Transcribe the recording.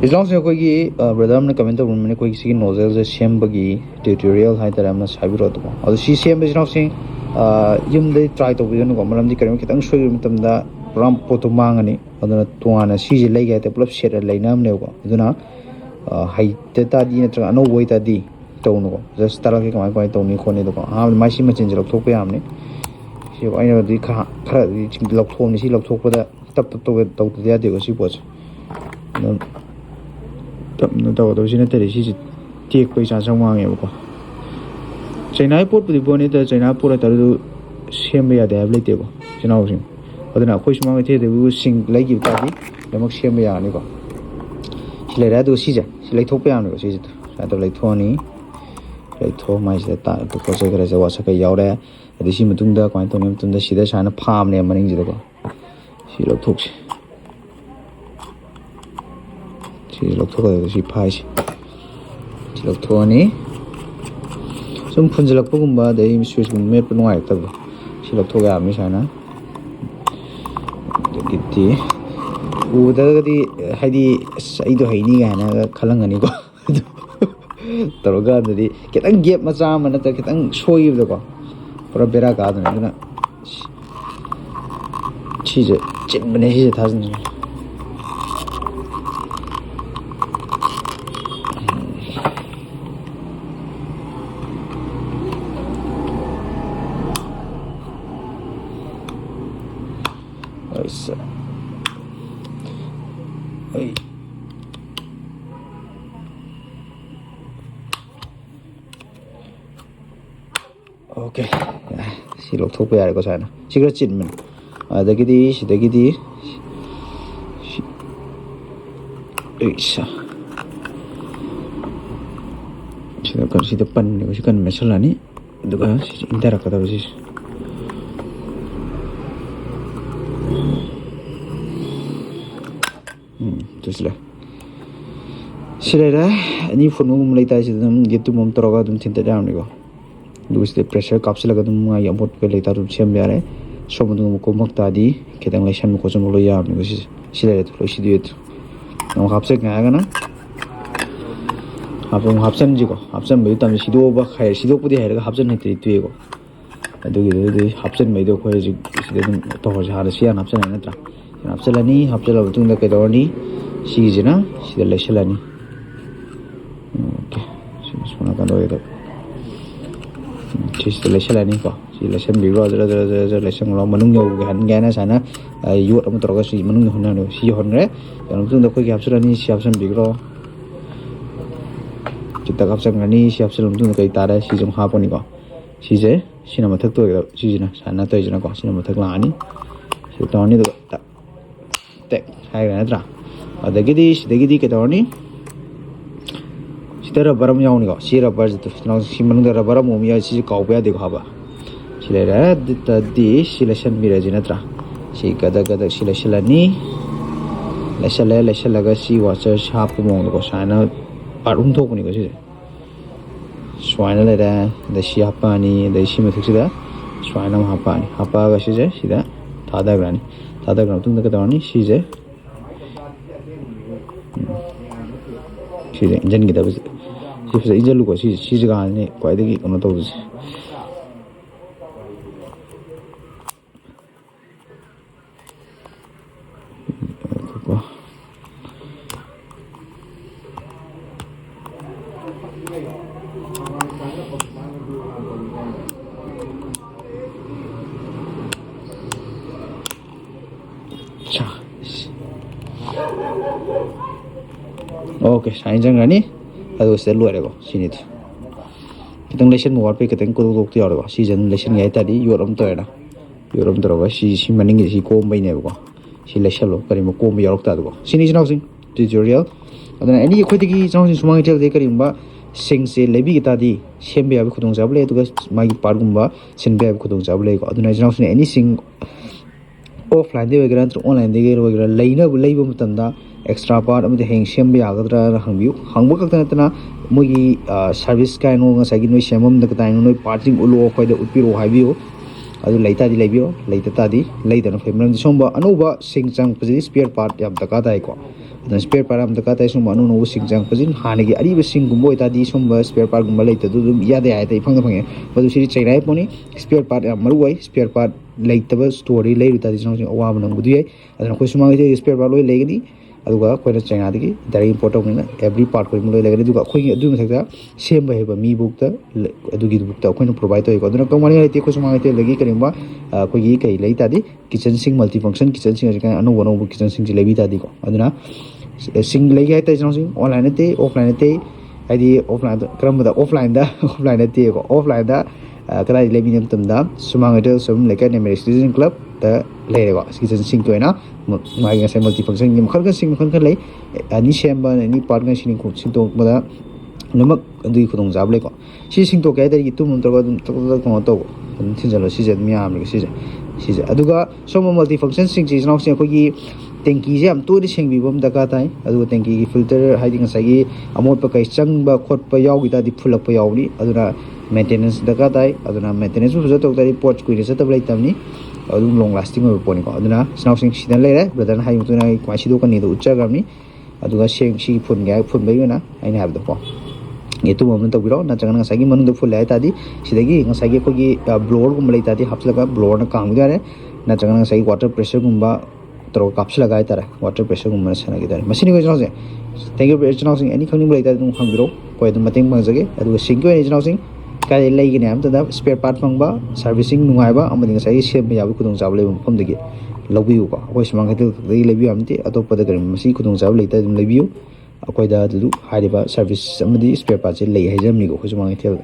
इजलाउंसे कोई ब्रदर ने कमेंट तौरने कोई सी नोजल से सेमबगी ट्यूटोरियल हाइतर हमने साबिरो तो और सी सेम इजलाउंसे युमदे ट्राई तौबिदनु को मरमदि करेम खितंग सोइ मतमदा राम पोतो मांगनी अदुना तुआना सीजे लेगे ते पुलप सेट लेनामने को अदुना हाइते तादी नत्र अनो वोइ तादी तौनु को जस्ट तरह के कमाई कमाई तौनी खोने तो हां माइसी मचिन जे लथोप यामने सी आइना दि खरा दि लथोमनि सी लथोपदा तप तप तौ यादे को सी पोच तपन तौदबसि नतरे सी टेक पैसा संवांगेबको चाइना पोट पुदि बोने त चाइना पोरा तरदु सेम यादे हाब लेतेबो चिनाउसिं अदुना खोइ सुमांग थे देबु सिंग लाइगि तादि दमक सेम यानि को सिलेरा दु सिजा सिलाइथोप यामनि को सिज सातो लाइथोनि लाइथो माइसे ता तो कोसे करे जे वासा के यावरे अदिसि मतुंदा क्वाइन तोनि मतुंदा सिदा साना फामने मनिंग जिदको सि लथोक्सि सी फाइस लौथोनी सूम फुंजलकपगुम स्विच मेप नुआइतब सी लौथोगा आमी साना गिtti उदगदी हाइदी सैदो हैनी गाना खलंगनी को तरोगा ददी कितंग गेप मचा मन त कितंग सोइबदो को पूरा बेरा गादन दुना चीज चिनबने ही थाजन ओके सी लौथोप यारे को साना सिगरेट चिनमन अदगिदी सिदगिदी सिदा कर सिदा पन ने सिकन मेसलानी दुगा इंदरा कदा बसी तुसले सिलेरा अनि फोनु मुमलाइता सिदम गेतु मम तरोगा दुम थिनता जामनिको दुसते प्रेशर काप्सलगा दुम आई अमोट पे लेता रुम सेम यारे सोमदु को मक्तादी केतंग लेसन को जम लो यामनिको सिलेरा तो सिदियत नम हापसे गागना हापम हापसन जिको हापसन बै तम सिदो बा खाय सिदो पुदि हेरगा हापसन हेति तुएको अदुगी हापसन मैदो खोय जि सिदे दुम तो हार सियान हापसन नत्रा हापसलानी हापसला बतुंदा केदोनी सिजना सिदा लेसलानी ओके सोना का दोयदो सिदा लेसलानी को सि लेसन बिरो जरा लेसन लो मनुंग यो गहन गाना साना योट अम तरगा सि मनुंग होनानो सि होनरे जन बतुंदा खोय हापसलानी सि हापसन बिरो चित्ता हापसंगानी सि हापसन बतुंदा कै तारा सि जम हापोनी को सिजे सिना मथक तो सिजना साना तोयजना को सिना मथक लानी सि तोनी दो tek hai ga natra adagidi ke tawni sitara baram yauni ko sira bar jitu na simanung dara baram mo ya si kau pa de khaba silera ta di selection miraji natra si kada selection lesala ga si wacha shap mo ko sana parum thok ni ko si swaina le da si hapani da si mathuk sida swaina hapani hapa ga si je sida thada grani 다다 그럼 뚱다 그다니 시제 시제 인전 기다 버지 시제 인전 루고 시제가 아니 과이득이 어느 또 버지 그거 okay साइंजंग रानी अदो से लोरेगो सिनित कितंग lesson मोर पे कितंग को दोक्ति आरगो season lesson गाय तादी योरम तोयना योरम तरोगा सी मनिंग सी को बैनेबो सी लेसलो करिम को म यारक तादगो सिनि जनाउसिंग tutorial अदना any खोइदगी जनाउसिंग Sumang tell दे करिमबा सिंग से लेबि गितादी सेमबे याब खुदोंग जाबले दुगा मागी पारगुमबा सिनबे याब खुदोंग जाबले को अदना जनाउसिंग एनी सिंग ऑफलाइन दे वगैरह ऑनलाइन दे वगैरह लेना लेबो मतंदा एक्स्ट्रा पार्ट अमदे हेंग सेम यागद्रा हंबियु हंगबो कतना मोगी सर्विस काइनो ngसागी नोय सेमम द कताइ नोय पार्टिंग उलो खोइदे उपिरो हाबियु ꯑꯗꯨ ꯂꯩ ꯇꯥꯔꯗꯤ ꯂꯩꯕꯤꯌꯣ ꯂꯩꯇ ꯇꯥꯔꯗꯤ ꯂꯩꯗꯅ ꯐꯩ ꯃꯔꯝꯗꯤ ꯁꯣꯝꯕ ꯑꯅꯧꯕ ꯁꯤꯡ ꯆꯪꯉꯛꯄꯁꯤꯗꯤ ꯁ꯭ꯄꯤꯌꯔ ꯄꯥꯔꯠ ꯌꯥꯝ ꯗꯔꯀꯥꯔ ꯇꯥꯏꯀꯣ ꯑꯗꯨꯅ ꯁ꯭ꯄꯤꯌꯔ ꯄꯥꯔꯠ ꯌꯥꯝ ꯗꯔꯀꯥꯔ ꯇꯥꯏ ꯁꯨꯝꯕ ꯑꯅꯧ ꯑꯅꯧꯕ ꯁꯤꯡ ꯆꯪꯉꯛꯄꯁꯤ ꯍꯥꯟꯅꯒꯤ ꯑꯔꯤꯕ ꯁꯤꯡꯒꯨꯝꯕ ꯑꯣꯏꯇꯥꯔꯗꯤ ꯁꯨꯝꯕ ꯁ꯭ꯄꯤꯌꯔ ꯄꯥꯔꯠꯒꯨꯝꯕ ꯂꯩꯇꯗꯨ ꯑꯗꯨꯝ ꯏꯌꯥꯗ ꯌꯥꯏ ꯐꯪꯗ ꯐꯪꯉꯦ ꯃꯗꯨ ꯁꯤꯗꯤ ꯆꯩꯅꯥꯏ ꯄꯣꯠꯅꯤ ꯁ꯭ꯄꯤꯌꯔ ꯄꯥꯔꯠ ꯌꯥꯝ ꯃꯔꯨ ꯑꯣꯏ ꯁ꯭ꯄꯤꯌꯔ ꯄꯥꯔꯠ ꯂꯩꯇꯕ ꯁ꯭ꯇꯣꯔꯗꯒꯤ ꯂꯩꯔꯨ ꯇꯥꯔꯗꯤ ꯏꯆꯤꯟ ꯑꯋꯥꯕ ꯅꯪꯕꯗꯨ ꯌꯥꯏ ꯑꯗꯨꯅ ꯑꯩꯈꯣꯏ ꯁꯨꯃꯥꯡꯒꯤꯗꯤ ꯁ꯭ꯄꯤꯌꯔ ꯄꯥꯔꯠ ꯂꯣꯏ ꯂꯩꯒꯅꯤ ꯑꯗꯨꯒ ꯑꯩꯈꯣꯏꯅ ꯆꯩꯅꯥꯗꯒꯤ ꯗꯥꯏꯔꯦꯛ ꯏꯝꯄꯣꯔꯠ ꯇꯧꯕꯅꯤꯅ ꯑꯦꯕ꯭ꯔꯤ ꯄꯥꯔꯠ ꯈꯨꯗꯤꯡꯃꯛ ꯂꯣꯏ ꯂꯩꯒꯅꯤ ꯑꯗꯨꯒ ꯑꯩꯈꯣꯏꯒꯤ ꯑꯗꯨꯒꯤ ꯃꯊꯛꯇ ꯁꯦꯝꯕ ꯍꯩꯕ ꯃꯤꯕꯨꯛꯇ ꯑꯗꯨꯒꯤꯗꯨꯕꯨꯛꯇ ꯑꯩꯈꯣꯏꯅ ꯄ꯭ꯔꯣꯚꯥꯏꯠ ꯇꯧꯋꯤꯀꯣ ꯑꯗꯨꯅ ꯀꯃꯥꯏꯅ ꯂꯩꯇꯦ ꯑꯩꯈꯣꯏ ꯁꯨꯃꯥꯡ ꯂꯩꯇꯦꯜꯗꯒꯤ ꯀꯔꯤꯒꯨꯝꯕ ꯑꯩꯈꯣꯏꯒꯤ ꯀꯩ ꯂꯩ ꯇꯥꯔꯗꯤ ꯀꯤꯆꯟꯁꯤꯡ ꯃꯜꯇꯤ ꯐꯪꯁꯟ ꯀꯤꯆꯟꯁꯤꯡ ꯑꯁꯤ ꯀꯥꯏꯅ ꯑꯅꯧ ꯑꯅꯧꯕ ꯀꯤꯆꯟꯁꯤꯡꯁꯤ ꯂꯩꯕꯤ ꯇꯥꯔꯗꯤꯀꯣ ꯑꯗꯨꯅ ꯁꯤꯡ ꯂꯩꯒꯦ ꯍꯥꯏꯇꯥꯔꯦ ꯏꯆꯤꯟꯅꯥꯎꯁꯤꯡ ꯑꯣꯟꯂꯥꯏꯟ ꯅꯠꯇꯦ ꯑꯣꯐꯂꯥꯏꯟ ꯅꯠꯇꯦ ꯍꯥꯏꯗꯤ ꯑꯣꯐꯂꯥꯏꯟꯗ ꯀꯔꯝꯕꯗ ꯑꯣꯐꯂꯥꯏꯟ ꯅꯠꯇꯦꯀꯣ ꯑꯣꯐꯂꯥꯏꯟꯗ ꯀꯗꯥꯏꯗ ꯂꯩꯕꯤꯅ ꯃꯇꯝꯗ ꯁꯨꯃꯥꯡ ꯀꯩꯊꯦꯜ ꯁꯨꯝ ꯂꯩꯀꯥꯏ ꯃꯦꯔꯤ ꯁꯤꯇꯤꯖꯟ ꯀ꯭ꯂꯕꯇ ꯂꯩꯔꯦꯀꯣ ꯀꯤꯆꯟꯁꯤꯡꯒꯤ ꯑꯣꯏꯅ ꯃꯥꯒꯤ ꯉꯁꯥꯏ ꯃꯜꯇꯤ ꯐꯪꯁꯟꯒꯤ ꯃꯈꯜ ꯈꯔ ꯂꯩ ꯑꯅꯤ ꯁꯦꯝꯕ ꯑꯅꯤ ꯄꯥꯔꯠ ꯁꯤꯡꯗꯣꯛꯄꯗ ꯂꯣꯏꯅꯃꯛ ꯑꯗꯨꯒꯤ ꯈꯨꯗꯣꯡꯆꯥꯕ ꯂꯩꯀꯣ ꯁꯤ ꯁꯤꯡꯗꯣꯛꯀꯦ ꯍꯥꯏꯇꯥꯔꯗꯤ ꯇꯨꯝ ꯇꯧꯔꯒ ꯑꯗꯨꯝ ꯀꯩꯅꯣ ꯇꯧꯕ ꯑꯗꯨꯝ ꯊꯤꯟꯖꯜꯂꯣ ꯁꯤꯁꯦ ꯑꯗꯨꯝ ꯌꯥꯝꯅꯤꯀꯣ ꯁꯤꯁꯦ ꯑꯗꯨꯒ ꯁꯣꯝꯕ ꯃꯜꯇꯤ ꯐꯪꯁꯟꯁꯤꯡꯁꯤ ꯏꯆꯤꯟꯅꯥꯎꯁꯤꯡ ꯑꯩꯈꯣꯏꯒꯤ ꯇꯦꯡꯀꯤꯁꯦ ꯌꯥꯝ ꯇꯣꯏꯅ ꯁꯦꯡꯕꯤꯕ ꯑꯃ ꯗꯔꯀꯥꯔ ꯇꯥꯏ ꯑꯗꯨꯒ ꯇꯦꯡꯀꯤꯒꯤ ꯐꯤꯜꯇꯔ ꯍꯥꯏꯗꯤ ꯉꯁꯥꯏꯒꯤ ꯑꯃꯣꯠꯄ ꯀꯩ ꯆꯪꯕ ꯈꯣꯠꯄ ꯌꯥꯎꯈꯤ ꯇꯥꯔꯗꯤ ꯐꯨꯜꯂꯛꯄ ꯌꯥꯎꯕꯅꯤ ꯑꯗꯨꯅ ꯃꯦꯟꯇꯦꯅꯦꯟꯁ ꯗꯔꯀꯥꯔ ꯇꯥꯏ ꯑꯗꯨꯅ ꯃꯦꯟꯇꯦꯅꯦꯟꯁꯄꯨ ꯐꯖꯅ ꯇꯧ ꯇꯥꯔꯗꯤ ꯄꯣꯠ ꯀꯨꯏꯅ ꯆꯠꯇꯕ ꯂꯩꯇꯕꯅꯤ ꯑꯗꯨꯝ ꯂꯣꯡ ꯂꯥꯁꯇꯤꯡ ꯑꯣꯏꯕ ꯄꯣꯠꯅꯤꯀꯣ ꯑꯗꯨꯅ ꯏꯆꯤꯟꯅꯥꯎꯁꯤꯡ ꯁꯤꯗ ꯂꯩꯔꯦ ꯕ꯭ꯔꯗꯔꯅ ꯍꯥꯏꯕ ꯃꯇꯨꯡ ꯑꯩ ꯀꯃꯥꯏꯅ ꯁꯤꯗꯣꯛꯀꯅꯤꯗꯣ ꯎꯠꯆꯈ꯭ꯔꯕꯅꯤ ꯑꯗꯨꯒ ꯁꯤꯒꯤ ꯐꯨꯟꯕꯒꯤ ꯑꯣꯏꯅ ꯑꯩꯅ ꯍꯥꯏꯕꯗꯣꯀꯣ ꯌꯦꯇꯨꯝ ꯑꯃ ꯇꯧꯕꯤꯔꯣ ꯅꯠꯇ꯭ꯔꯒꯅ ꯉꯁꯥꯏꯒꯤ ꯃꯅꯨꯡꯗ ꯐꯨꯜꯂꯦ ꯍꯥꯏ ꯇꯥꯔꯗꯤ ꯁꯤꯗꯒꯤ ꯉꯁꯥꯏꯒꯤ ꯑꯩꯈꯣꯏꯒꯤ ꯕ꯭ꯂꯣꯋꯔꯒꯨꯝꯕ ꯂꯩ ꯇꯥꯔꯗꯤ ꯍꯥꯞꯆꯤꯜꯂꯒ ꯕ꯭ꯂꯣꯋꯔꯅ ꯀꯥꯝꯈꯤꯕ ꯌꯥꯔꯦ ꯅꯠꯇ꯭ꯔꯒꯅ ꯉꯁꯥꯏꯒꯤ ꯋꯥꯇꯔ ꯄ꯭ꯔꯦꯁꯔꯒꯨꯝꯕ ꯇꯧꯔꯒ ꯀꯥꯞꯁꯤꯜꯂꯒ ꯍꯥꯏꯇꯥꯔꯦ ꯋꯥꯇꯔ ꯄ꯭ꯔꯦꯁꯔꯒꯨꯝꯕꯅ ꯁꯦꯟꯅꯈꯤ ꯇꯥꯔꯦ ꯃꯁꯤꯅꯤ ꯑꯩꯈꯣꯏ ꯏꯆꯤꯟꯅꯥꯎꯁꯤꯡ ꯊꯦꯡꯛ ꯌꯨ ꯏꯆꯤꯟꯅꯥꯎꯁꯤꯡ ꯑꯦꯅꯤ ꯈꯪꯅꯤꯡꯕ ꯂꯩꯇꯥꯔꯗꯤ ꯑꯗꯨꯝ ꯍꯪꯕꯤꯔꯛꯑꯣ ꯑꯩꯈꯣꯏ ꯑꯗꯨꯝ ꯃꯇꯦꯡ ꯄꯥꯡꯖꯒꯦ ꯑꯗꯨꯒ ꯁꯤꯡꯒꯤ ꯑꯣꯏꯅ ꯏꯆꯤꯟꯅꯥꯎꯁꯤꯡ ꯀꯥꯏꯗ ꯂꯩꯒꯅꯤ ꯍꯥꯏꯕ ꯃꯇꯝꯗ ꯁ꯭ꯄꯦꯌꯔ ꯄꯥꯔꯠ ꯐꯪꯕ ꯁꯥꯔꯚꯤꯁꯤꯡ ꯅꯨꯡꯉꯥꯏꯕ ꯑꯃꯗꯤ ꯉꯁꯥꯏꯒꯤ ꯁꯦꯝꯕ ꯌꯥꯕꯒꯤ ꯈꯨꯗꯣꯡꯆꯥꯕ ꯂꯩꯕ ꯃꯐꯝꯗꯒꯤ ꯂꯧꯕꯤꯌꯨꯀꯣ ꯑꯩꯈꯣꯏ ꯁꯨꯃꯥꯡ ꯀꯩꯊꯦꯜ ꯈꯛꯇꯒꯤ ꯂꯩꯕꯤꯌꯨ ꯍꯥꯏꯕ ꯅꯠꯇꯦ ꯑꯇꯣꯞꯄꯗ ꯀꯔꯤꯒꯨꯝꯕ ꯃꯁꯤꯒꯤ ꯈꯨꯗꯣꯡꯆꯥꯕ ꯂꯩꯇꯥꯔꯗꯤ ꯑꯗꯨꯝ ꯂꯩꯕꯤꯌꯨ ꯑꯩꯈꯣꯏꯗ ꯑꯗꯨ ꯍꯥꯏꯔꯤꯕ ꯁꯥꯔꯚꯤꯁ ꯑꯃꯗꯤ ꯁ꯭ꯄꯦꯌꯔ ꯄꯥꯔꯠꯁꯦ ꯂꯩ ꯍꯥꯏꯖꯔꯝꯅꯤꯀꯣ ꯑꯩꯈꯣꯏ ꯁꯨꯃꯥꯡ ꯀꯩꯊꯦꯜꯗ